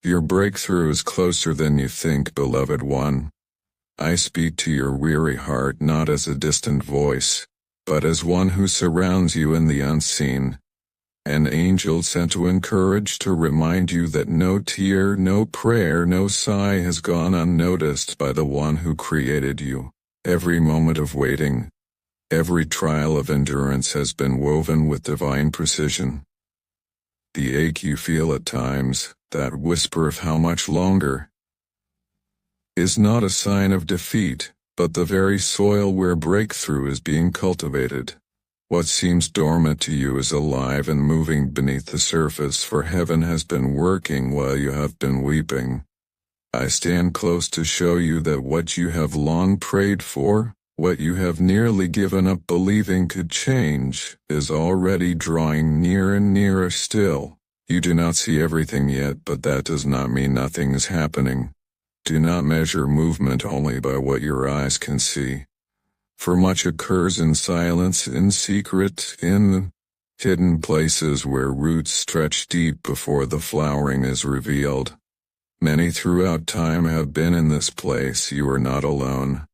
Your breakthrough is closer than you think, beloved one. I speak to your weary heart not as a distant voice, but as one who surrounds you in the unseen. An angel sent to encourage, to remind you that no tear, no prayer, no sigh has gone unnoticed by the one who created you. Every moment of waiting, every trial of endurance has been woven with divine precision. The ache you feel at times, that whisper of how much longer, is not a sign of defeat, but the very soil where breakthrough is being cultivated. What seems dormant to you is alive and moving beneath the surface, for heaven has been working while you have been weeping. I stand close to show you that what you have long prayed for, what you have nearly given up believing could change, is already drawing near and nearer still. You do not see everything yet, but that does not mean nothing is happening. Do not measure movement only by what your eyes can see. For much occurs in silence, in secret, in hidden places where roots stretch deep before the flowering is revealed. Many throughout time have been in this place. You are not alone.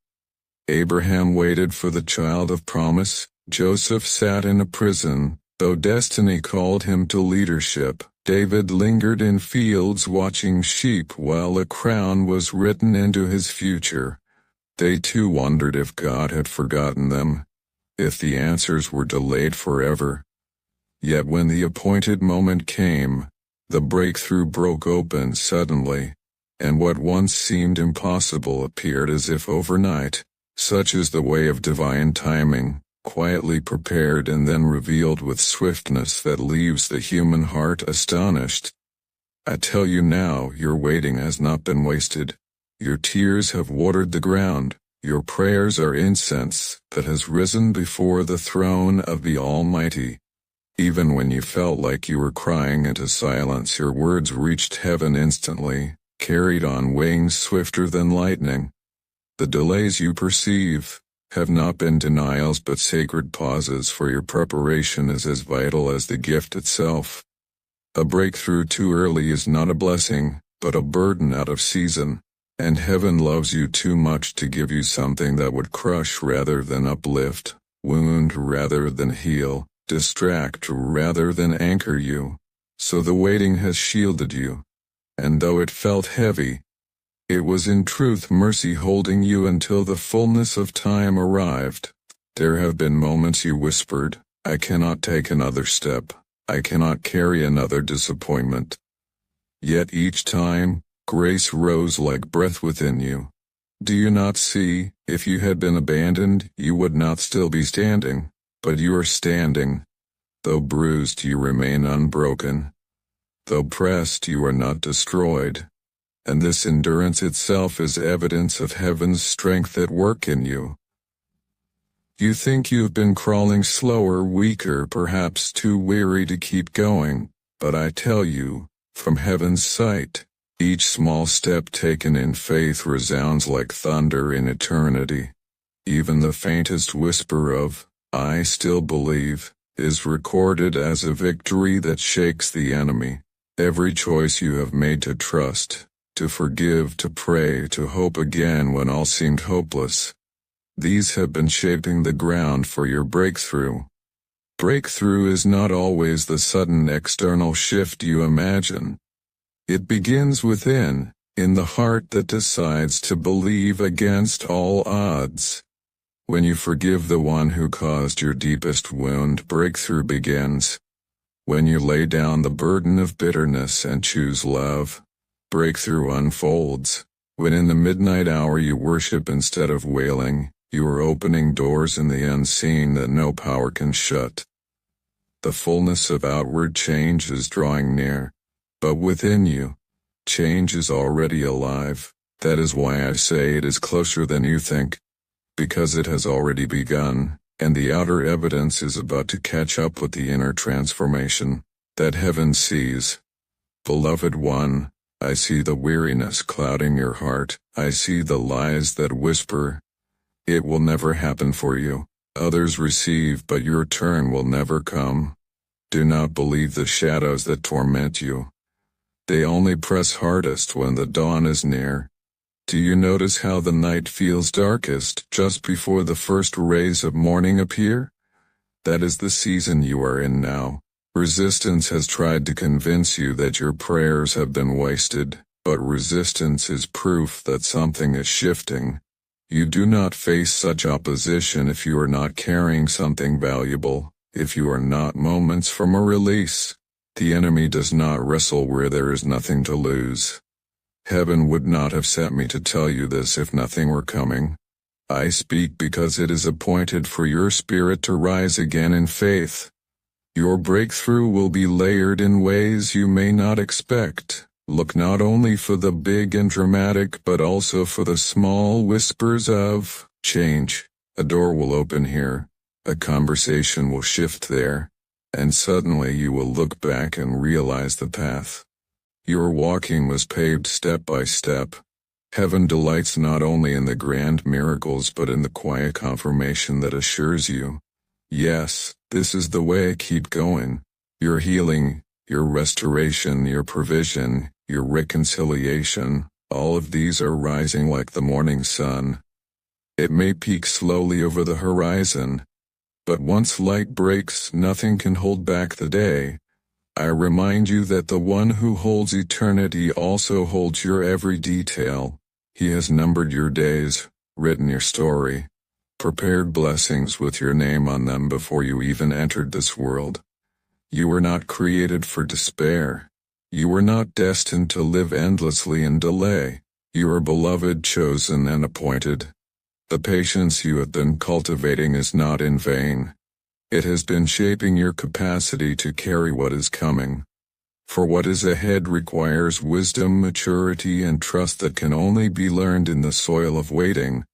Abraham waited for the child of promise. Joseph sat in a prison, though destiny called him to leadership. David lingered in fields watching sheep while a crown was written into his future. They too wondered if God had forgotten them, if the answers were delayed forever. Yet when the appointed moment came, the breakthrough broke open suddenly, and what once seemed impossible appeared as if overnight. Such is the way of divine timing, quietly prepared and then revealed with swiftness that leaves the human heart astonished. I tell you now, your waiting has not been wasted. Your tears have watered the ground. Your prayers are incense that has risen before the throne of the Almighty. Even when you felt like you were crying into silence, your words reached heaven instantly, carried on wings swifter than lightning. The delays you perceive have not been denials but sacred pauses, for your preparation is as vital as the gift itself. A breakthrough too early is not a blessing, but a burden out of season. And heaven loves you too much to give you something that would crush rather than uplift, wound rather than heal, distract rather than anchor you. So the waiting has shielded you. And though it felt heavy, it was in truth mercy holding you until the fullness of time arrived. There have been moments you whispered, I cannot take another step. I cannot carry another disappointment. Yet each time, grace rose like breath within you. Do you not see, if you had been abandoned, you would not still be standing, but you are standing. Though bruised, you remain unbroken. Though pressed, you are not destroyed. And this endurance itself is evidence of heaven's strength at work in you. You think you've been crawling slower, weaker, perhaps too weary to keep going, but I tell you, from heaven's sight, each small step taken in faith resounds like thunder in eternity. Even the faintest whisper of, I still believe, is recorded as a victory that shakes the enemy. Every choice you have made to trust, to forgive, to pray, to hope again when all seemed hopeless, these have been shaping the ground for your breakthrough. Breakthrough is not always the sudden external shift you imagine. It begins within, in the heart that decides to believe against all odds. When you forgive the one who caused your deepest wound, breakthrough begins. When you lay down the burden of bitterness and choose love, breakthrough unfolds. When in the midnight hour you worship instead of wailing, you are opening doors in the unseen that no power can shut. The fullness of outward change is drawing near. But within you, change is already alive. That is why I say it is closer than you think, because it has already begun, and the outer evidence is about to catch up with the inner transformation that heaven sees. Beloved one, I see the weariness clouding your heart. I see the lies that whisper, it will never happen for you. Others receive, but your turn will never come. Do not believe the shadows that torment you. They only press hardest when the dawn is near. Do you notice how the night feels darkest just before the first rays of morning appear? That is the season you are in now. Resistance has tried to convince you that your prayers have been wasted, but resistance is proof that something is shifting. You do not face such opposition if you are not carrying something valuable, if you are not moments from a release. The enemy does not wrestle where there is nothing to lose. Heaven would not have sent me to tell you this if nothing were coming. I speak because it is appointed for your spirit to rise again in faith. Your breakthrough will be layered in ways you may not expect. Look not only for the big and dramatic but also for the small whispers of change. A door will open here. A conversation will shift there. And suddenly you will look back and realize the path your walking was paved step by step. Heaven delights not only in the grand miracles but in the quiet confirmation that assures you, yes, this is the way, keep going. Your healing, your restoration, your provision, your reconciliation, all of these are rising like the morning sun. It may peak slowly over the horizon, but once light breaks, nothing can hold back the day. I remind you that the one who holds eternity also holds your every detail. He has numbered your days, written your story, prepared blessings with your name on them before you even entered this world. You were not created for despair. You were not destined to live endlessly in delay. You are beloved, chosen, and appointed. The patience you have been cultivating is not in vain. It has been shaping your capacity to carry what is coming. For what is ahead requires wisdom, maturity, and trust that can only be learned in the soil of waiting.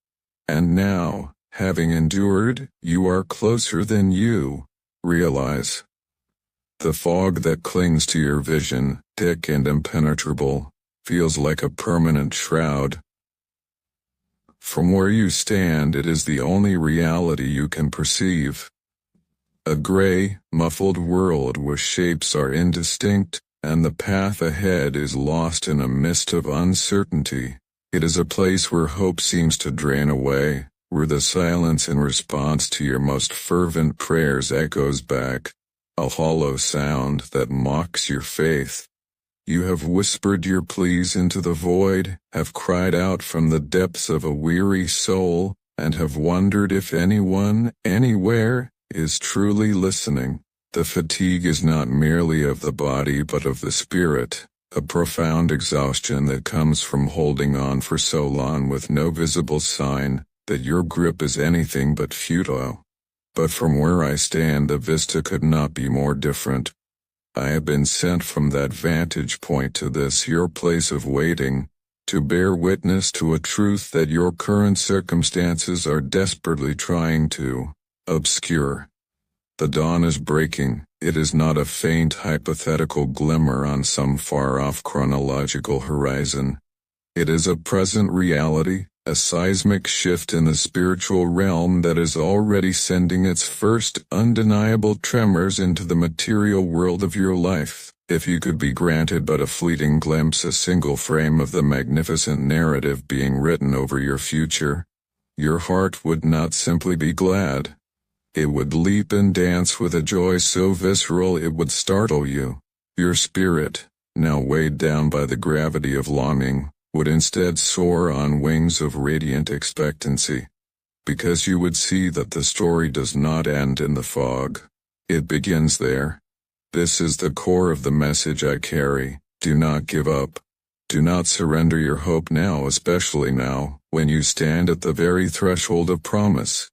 And now, having endured, you are closer than you realize. The fog that clings to your vision, thick and impenetrable, feels like a permanent shroud. From where you stand, it is the only reality you can perceive. A gray, muffled world where shapes are indistinct, and the path ahead is lost in a mist of uncertainty. It is a place where hope seems to drain away, where the silence in response to your most fervent prayers echoes back, a hollow sound that mocks your faith. You have whispered your pleas into the void, have cried out from the depths of a weary soul, and have wondered if anyone, anywhere, is truly listening. The fatigue is not merely of the body but of the spirit, a profound exhaustion that comes from holding on for so long with no visible sign that your grip is anything but futile. But from where I stand, the vista could not be more different. I have been sent from that vantage point to this your place of waiting, to bear witness to a truth that your current circumstances are desperately trying to obscure. The dawn is breaking. It is not a faint hypothetical glimmer on some far-off chronological horizon. It is a present reality, a seismic shift in the spiritual realm that is already sending its first undeniable tremors into the material world of your life. If you could be granted but a fleeting glimpse, a single frame of the magnificent narrative being written over your future, your heart would not simply be glad. It would leap and dance with a joy so visceral it would startle you. Your spirit, now weighed down by the gravity of longing, would instead soar on wings of radiant expectancy. Because you would see that the story does not end in the fog. It begins there. This is the core of the message I carry. Do not give up. Do not surrender your hope now, especially now, when you stand at the very threshold of promise.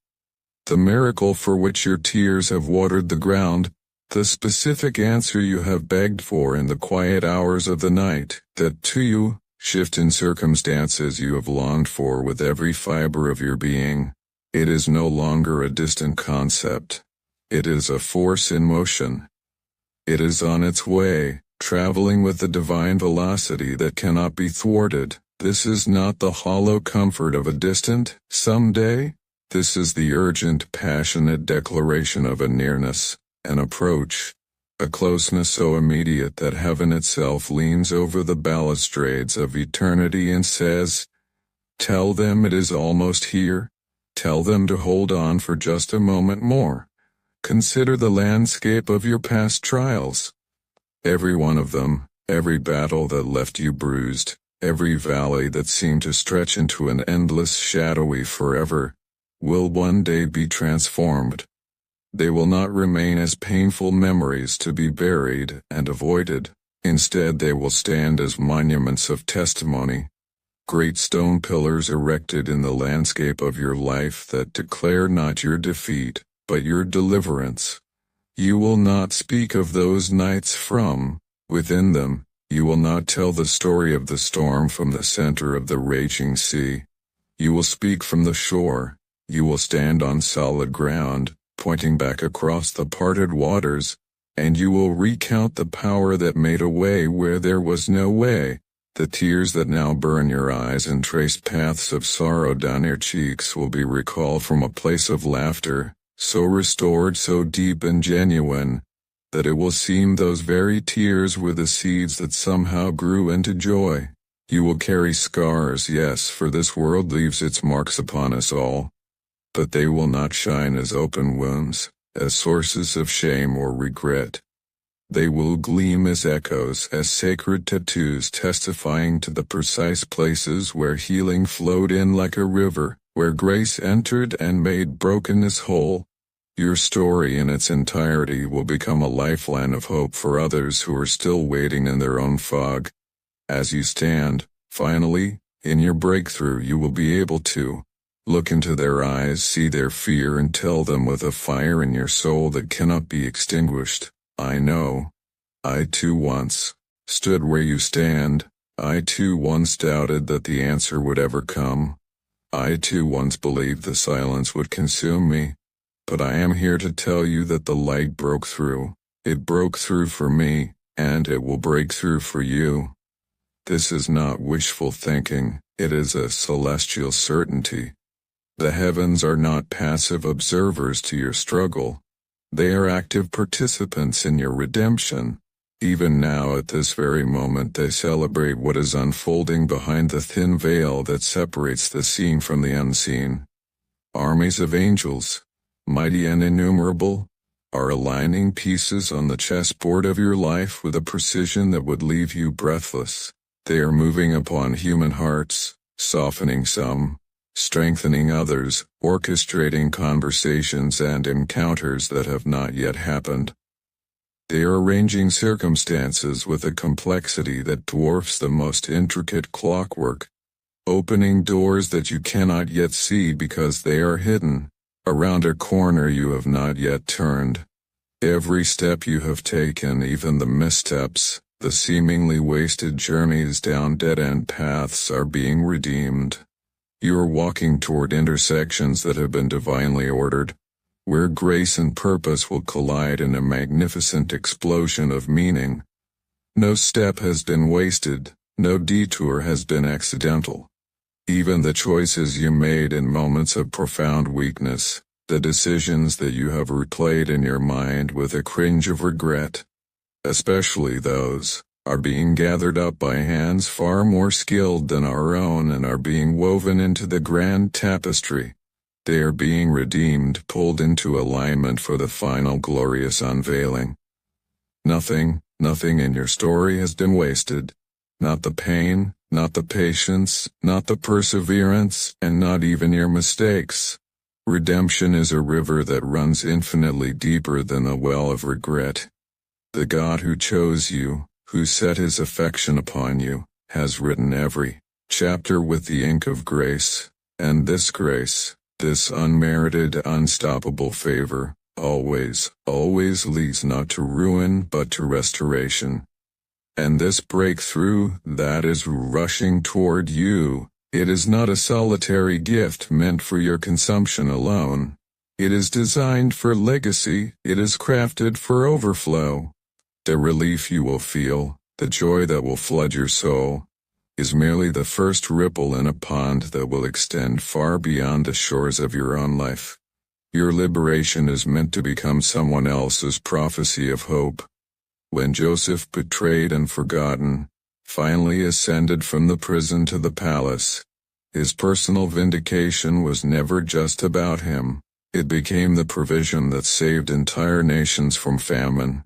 The miracle for which your tears have watered the ground, the specific answer you have begged for in the quiet hours of the night, that to you, shift in circumstances you have longed for with every fiber of your being. It is no longer a distant concept. It is a force in motion. It is on its way, traveling with a divine velocity that cannot be thwarted. This is not the hollow comfort of a distant someday. This is the urgent, passionate declaration of a nearness, an approach, a closeness so immediate that heaven itself leans over the balustrades of eternity and says, "Tell them it is almost here. Tell them to hold on for just a moment more. Consider the landscape of your past trials. Every one of them, every battle that left you bruised, every valley that seemed to stretch into an endless shadowy forever, will one day be transformed. They will not remain as painful memories to be buried and avoided. Instead, they will stand as monuments of testimony, great stone pillars erected in the landscape of your life that declare not your defeat, but your deliverance. You will not speak of those nights from within them. You will not tell the story of the storm from the center of the raging sea. You will speak from the shore. You will stand on solid ground, pointing back across the parted waters, and you will recount the power that made a way where there was no way. The tears that now burn your eyes and trace paths of sorrow down your cheeks will be recalled from a place of laughter, so restored, so deep and genuine, that it will seem those very tears were the seeds that somehow grew into joy. You will carry scars, yes, for this world leaves its marks upon us all, but they will not shine as open wounds, as sources of shame or regret. They will gleam as echoes, as sacred tattoos testifying to the precise places where healing flowed in like a river, where grace entered and made brokenness whole. Your story in its entirety will become a lifeline of hope for others who are still waiting in their own fog. As you stand, finally, in your breakthrough, you will be able to look into their eyes, see their fear, and tell them with a fire in your soul that cannot be extinguished, "I know. I too once stood where you stand. I too once doubted that the answer would ever come. I too once believed the silence would consume me. But I am here to tell you that the light broke through. It broke through for me, and it will break through for you." This is not wishful thinking, it is a celestial certainty. The heavens are not passive observers to your struggle. They are active participants in your redemption. Even now, at this very moment, they celebrate what is unfolding behind the thin veil that separates the seen from the unseen. Armies of angels, mighty and innumerable, are aligning pieces on the chessboard of your life with a precision that would leave you breathless. They are moving upon human hearts, softening some, strengthening others, orchestrating conversations and encounters that have not yet happened. They are arranging circumstances with a complexity that dwarfs the most intricate clockwork, opening doors that you cannot yet see because they are hidden, around a corner you have not yet turned. Every step you have taken, even the missteps, the seemingly wasted journeys down dead-end paths, are being redeemed. You are walking toward intersections that have been divinely ordered, where grace and purpose will collide in a magnificent explosion of meaning. No step has been wasted, no detour has been accidental. Even the choices you made in moments of profound weakness, the decisions that you have replayed in your mind with a cringe of regret, especially those, are being gathered up by hands far more skilled than our own and are being woven into the grand tapestry. They are being redeemed, pulled into alignment for the final glorious unveiling. Nothing in your story has been wasted. Not the pain, not the patience, not the perseverance, and not even your mistakes. Redemption is a river that runs infinitely deeper than the well of regret. The God who chose you, who set his affection upon you, has written every chapter with the ink of grace, and this grace, this unmerited, unstoppable favor, always leads not to ruin but to restoration. And this breakthrough that is rushing toward you, it is not a solitary gift meant for your consumption alone. It is designed for legacy, it is crafted for overflow. The relief you will feel, the joy that will flood your soul, is merely the first ripple in a pond that will extend far beyond the shores of your own life. Your liberation is meant to become someone else's prophecy of hope, When Joseph, betrayed and forgotten, finally ascended from the prison to the palace, his personal vindication was never just about him. It became the provision that saved entire nations from famine.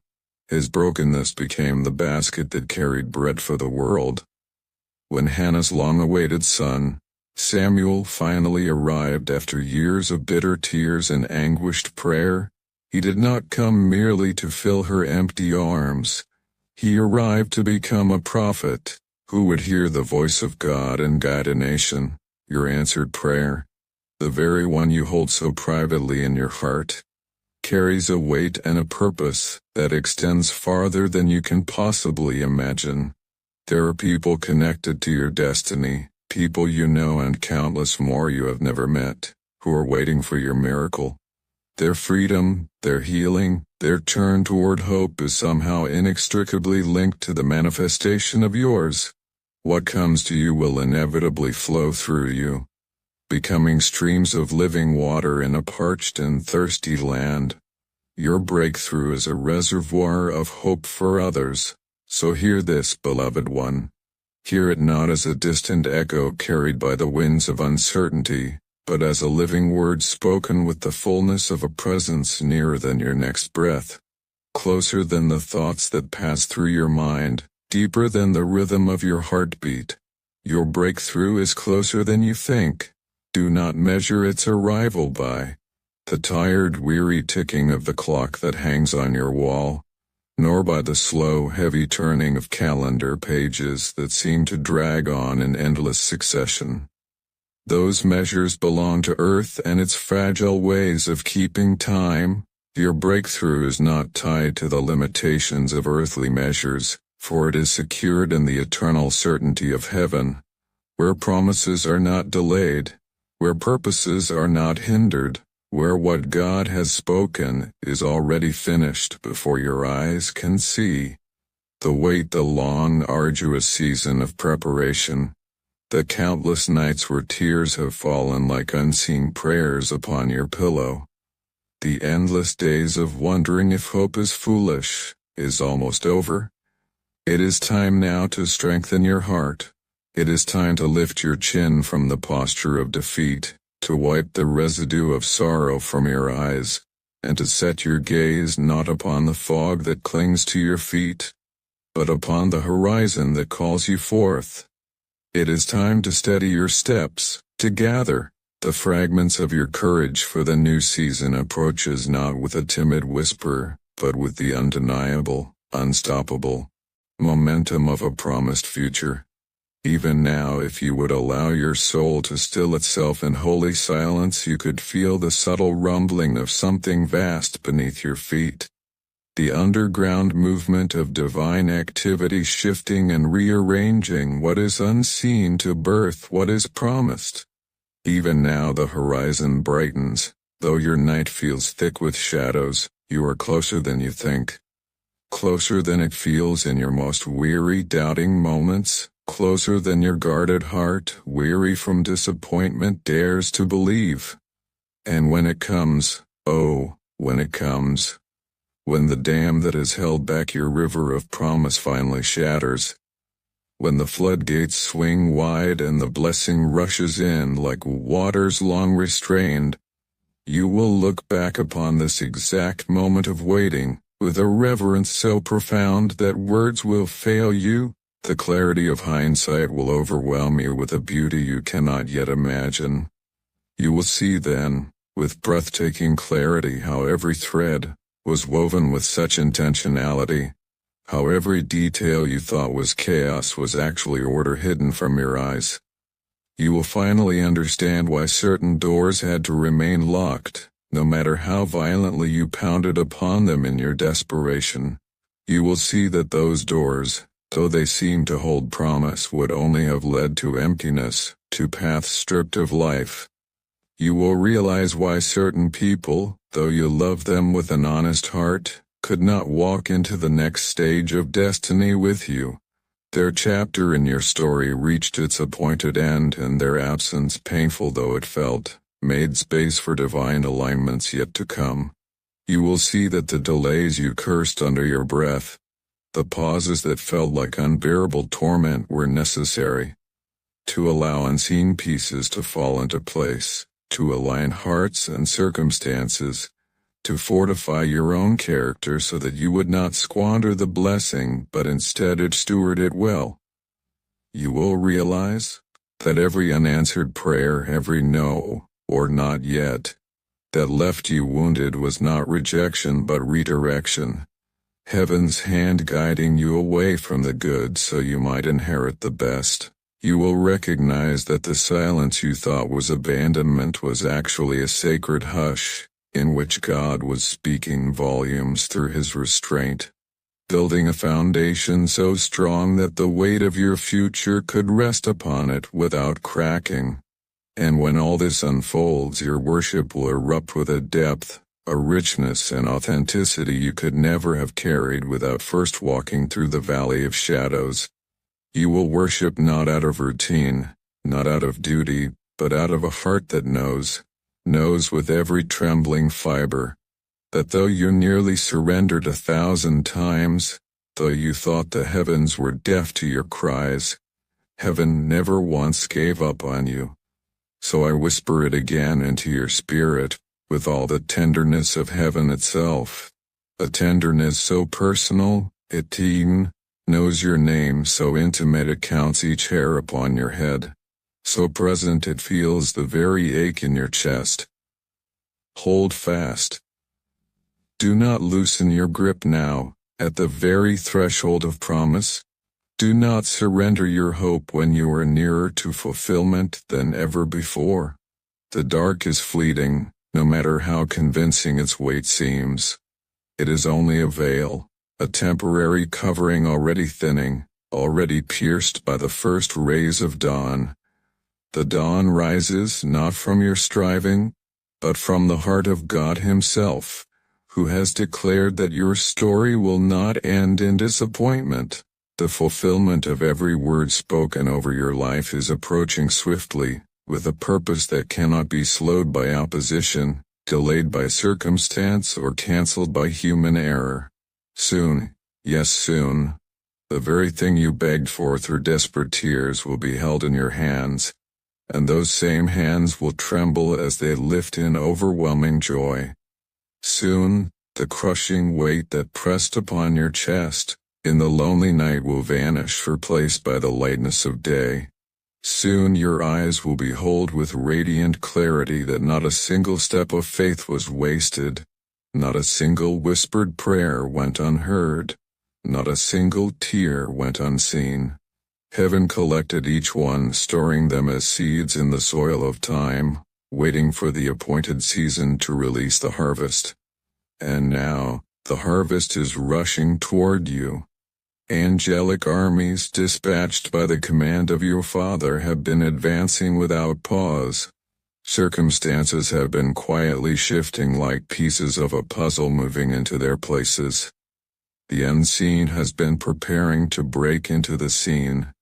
His brokenness became the basket that carried bread for the world. When Hannah's long-awaited son, Samuel, finally arrived after years of bitter tears and anguished prayer, he did not come merely to fill her empty arms. He arrived to become a prophet, who would hear the voice of God and guide a nation. Your answered prayer, the very one you hold so privately in your heart, carries a weight and a purpose that extends farther than you can possibly imagine. There are people connected to your destiny, people you know and countless more you have never met, who are waiting for your miracle. Their freedom, their healing, their turn toward hope is somehow inextricably linked to the manifestation of yours. What comes to you will inevitably flow through you, becoming streams of living water in a parched and thirsty land. Your breakthrough is a reservoir of hope for others. So hear this, beloved one. Hear it not as a distant echo carried by the winds of uncertainty, but as a living word spoken with the fullness of a presence nearer than your next breath, closer than the thoughts that pass through your mind, deeper than the rhythm of your heartbeat. Your breakthrough is closer than you think. Do not measure its arrival by the tired, weary ticking of the clock that hangs on your wall, nor by the slow, heavy turning of calendar pages that seem to drag on in endless succession. Those measures belong to earth and its fragile ways of keeping time. Your breakthrough is not tied to the limitations of earthly measures, for it is secured in the eternal certainty of heaven, where promises are not delayed, where purposes are not hindered, where what God has spoken is already finished before your eyes can see. The wait, the long, arduous season of preparation, the countless nights where tears have fallen like unseen prayers upon your pillow, the endless days of wondering if hope is foolish, is almost over. It is time now to strengthen your heart. It is time to lift your chin from the posture of defeat, to wipe the residue of sorrow from your eyes, and to set your gaze not upon the fog that clings to your feet, but upon the horizon that calls you forth. It is time to steady your steps, to gather the fragments of your courage, for the new season approaches not with a timid whisper, but with the undeniable, unstoppable momentum of a promised future. Even now, if you would allow your soul to still itself in holy silence, you could feel the subtle rumbling of something vast beneath your feet. The underground movement of divine activity shifting and rearranging what is unseen to birth what is promised. Even now the horizon brightens, though your night feels thick with shadows. You are closer than you think. Closer than it feels in your most weary, doubting moments. Closer than your guarded heart, weary from disappointment, dares to believe. And when it comes, oh, when it comes, when the dam that has held back your river of promise finally shatters, when the floodgates swing wide and the blessing rushes in like waters long restrained, you will look back upon this exact moment of waiting with a reverence so profound that words will fail you. The clarity of hindsight will overwhelm you with a beauty you cannot yet imagine. You will see then, with breathtaking clarity, how every thread was woven with such intentionality, how every detail you thought was chaos was actually order hidden from your eyes. You will finally understand why certain doors had to remain locked, no matter how violently you pounded upon them in your desperation. You will see that those doors, though they seemed to hold promise, would only have led to emptiness, to paths stripped of life. You will realize why certain people, though you love them with an honest heart, could not walk into the next stage of destiny with you. Their chapter in your story reached its appointed end, and their absence, painful though it felt, made space for divine alignments yet to come. You will see that the delays you cursed under your breath, The pauses that felt like unbearable torment were necessary to allow unseen pieces to fall into place, to align hearts and circumstances, to fortify your own character so that you would not squander the blessing but instead steward it well. You will realize that every unanswered prayer, every no, or not yet, that left you wounded was not rejection but redirection. Heaven's hand guiding you away from the good so you might inherit the best. You will recognize that the silence you thought was abandonment was actually a sacred hush, in which God was speaking volumes through his restraint, building a foundation so strong that the weight of your future could rest upon it without cracking. And when all this unfolds, your worship will erupt with a depth, a richness and authenticity you could never have carried without first walking through the valley of shadows. You will worship not out of routine, not out of duty, but out of a heart that knows with every trembling fiber, that though you nearly surrendered 1,000 times, though you thought the heavens were deaf to your cries, heaven never once gave up on you. So I whisper it again into your spirit, with all the tenderness of heaven itself, a tenderness so personal, it even knows your name, so intimate it counts each hair upon your head, so present it feels the very ache in your chest. Hold fast. Do not loosen your grip now, at the very threshold of promise. Do not surrender your hope when you are nearer to fulfillment than ever before. The dark is fleeting, no matter how convincing its weight seems. It is only a veil, a temporary covering already thinning, already pierced by the first rays of dawn. The dawn rises not from your striving, but from the heart of God himself, who has declared that your story will not end in disappointment. The fulfillment of every word spoken over your life is approaching swiftly, with a purpose that cannot be slowed by opposition, delayed by circumstance, or canceled by human error. Soon, yes soon, the very thing you begged for through desperate tears will be held in your hands, and those same hands will tremble as they lift in overwhelming joy. Soon, the crushing weight that pressed upon your chest in the lonely night will vanish, replaced by the lightness of day. Soon your eyes will behold with radiant clarity that not a single step of faith was wasted, not a single whispered prayer went unheard, not a single tear went unseen. Heaven collected each one, storing them as seeds in the soil of time, waiting for the appointed season to release the harvest. And now, the harvest is rushing toward you. Angelic armies dispatched by the command of your Father have been advancing without pause. Circumstances have been quietly shifting like pieces of a puzzle, moving into their places. The unseen has been preparing to break into the scene.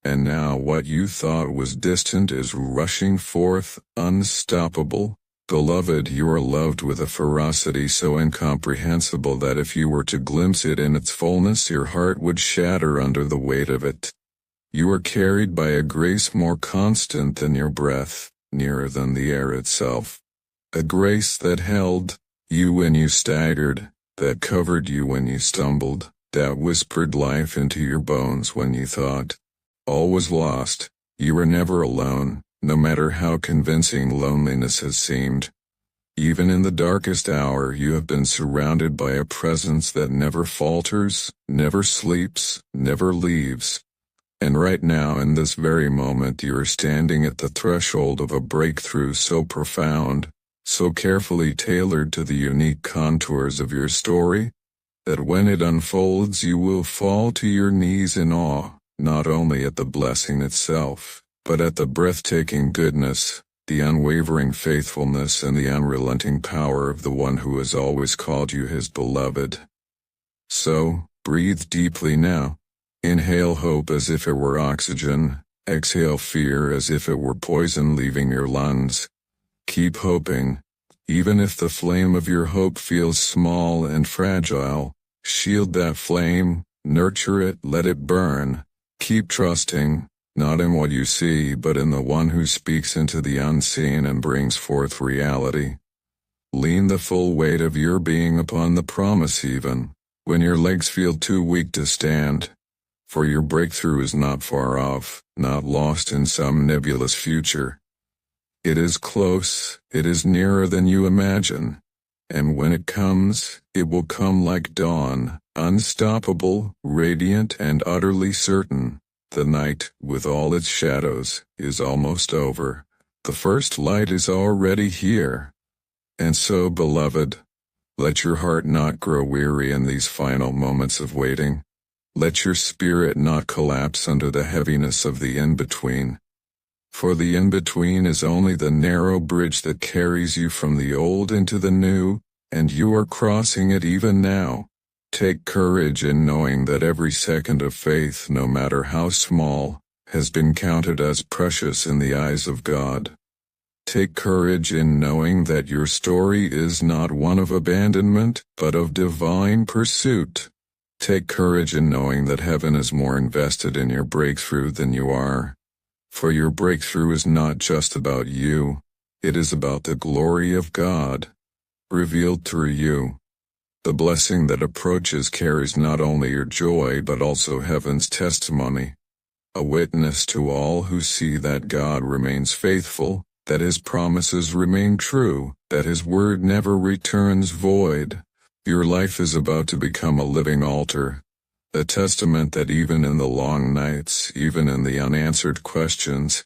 And now what you thought was distant is rushing forth, unstoppable. Beloved, you are loved with a ferocity so incomprehensible that if you were to glimpse it in its fullness, your heart would shatter under the weight of it. You are carried by a grace more constant than your breath, nearer than the air itself. A grace that held you when you staggered, that covered you when you stumbled, that whispered life into your bones when you thought all was lost. You are never alone, no matter how convincing loneliness has seemed. Even in the darkest hour, you have been surrounded by a presence that never falters, never sleeps, never leaves. And right now, in this very moment, you are standing at the threshold of a breakthrough so profound, so carefully tailored to the unique contours of your story, that when it unfolds you will fall to your knees in awe, not only at the blessing itself, but at the breathtaking goodness, the unwavering faithfulness and the unrelenting power of the one who has always called you his beloved. So, breathe deeply now. Inhale hope as if it were oxygen, exhale fear as if it were poison leaving your lungs. Keep hoping. Even if the flame of your hope feels small and fragile, shield that flame, Nurture it, let it burn. Keep trusting, not in what you see but in the one who speaks into the unseen and brings forth reality. Lean the full weight of your being upon the promise even when your legs feel too weak to stand. For your breakthrough is not far off, not lost in some nebulous future. It is close, it is nearer than you imagine. And when it comes, it will come like dawn, unstoppable, radiant and utterly certain. The night, with all its shadows, is almost over. The first light is already here. And so, beloved, let your heart not grow weary in these final moments of waiting. Let your spirit not collapse under the heaviness of the in-between. For the in-between is only the narrow bridge that carries you from the old into the new, and you are crossing it even now. Take courage in knowing that every second of faith, no matter how small, has been counted as precious in the eyes of God. Take courage in knowing that your story is not one of abandonment, but of divine pursuit. Take courage in knowing that heaven is more invested in your breakthrough than you are. For your breakthrough is not just about you, it is about the glory of God, revealed through you. The blessing that approaches carries not only your joy but also heaven's testimony, a witness to all who see that God remains faithful, that His promises remain true, that His word never returns void. Your life is about to become a living altar, a testament that even in the long nights, even in the unanswered questions,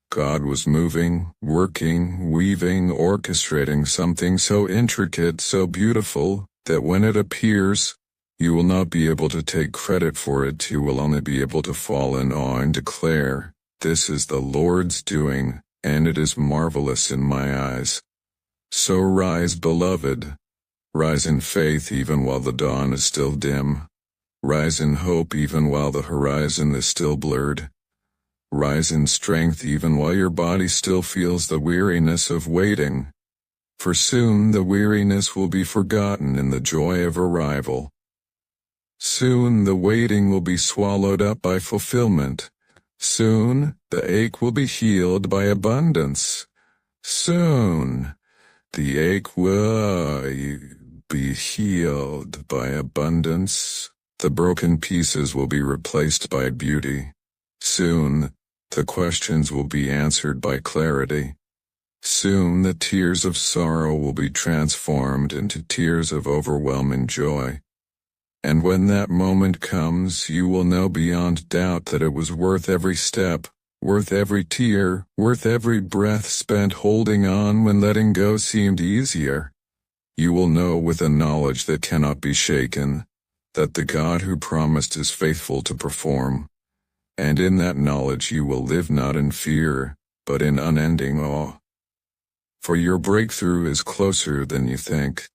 God was moving, working, weaving, orchestrating something so intricate, so beautiful, that when it appears, you will not be able to take credit for it, you will only be able to fall in awe and declare, "This is the Lord's doing, and it is marvelous in my eyes." So rise, beloved. Rise in faith even while the dawn is still dim. Rise in hope even while the horizon is still blurred. Rise in strength even while your body still feels the weariness of waiting. For soon the weariness will be forgotten in the joy of arrival. Soon the waiting will be swallowed up by fulfillment. Soon the ache will be healed by abundance. Soon the ache will be healed by abundance. The broken pieces will be replaced by beauty. Soon the questions will be answered by clarity. Soon the tears of sorrow will be transformed into tears of overwhelming joy. And when that moment comes, you will know beyond doubt that it was worth every step, worth every tear, worth every breath spent holding on when letting go seemed easier. You will know with a knowledge that cannot be shaken, that the God who promised is faithful to perform. And in that knowledge you will live not in fear, but in unending awe. For your breakthrough is closer than you think.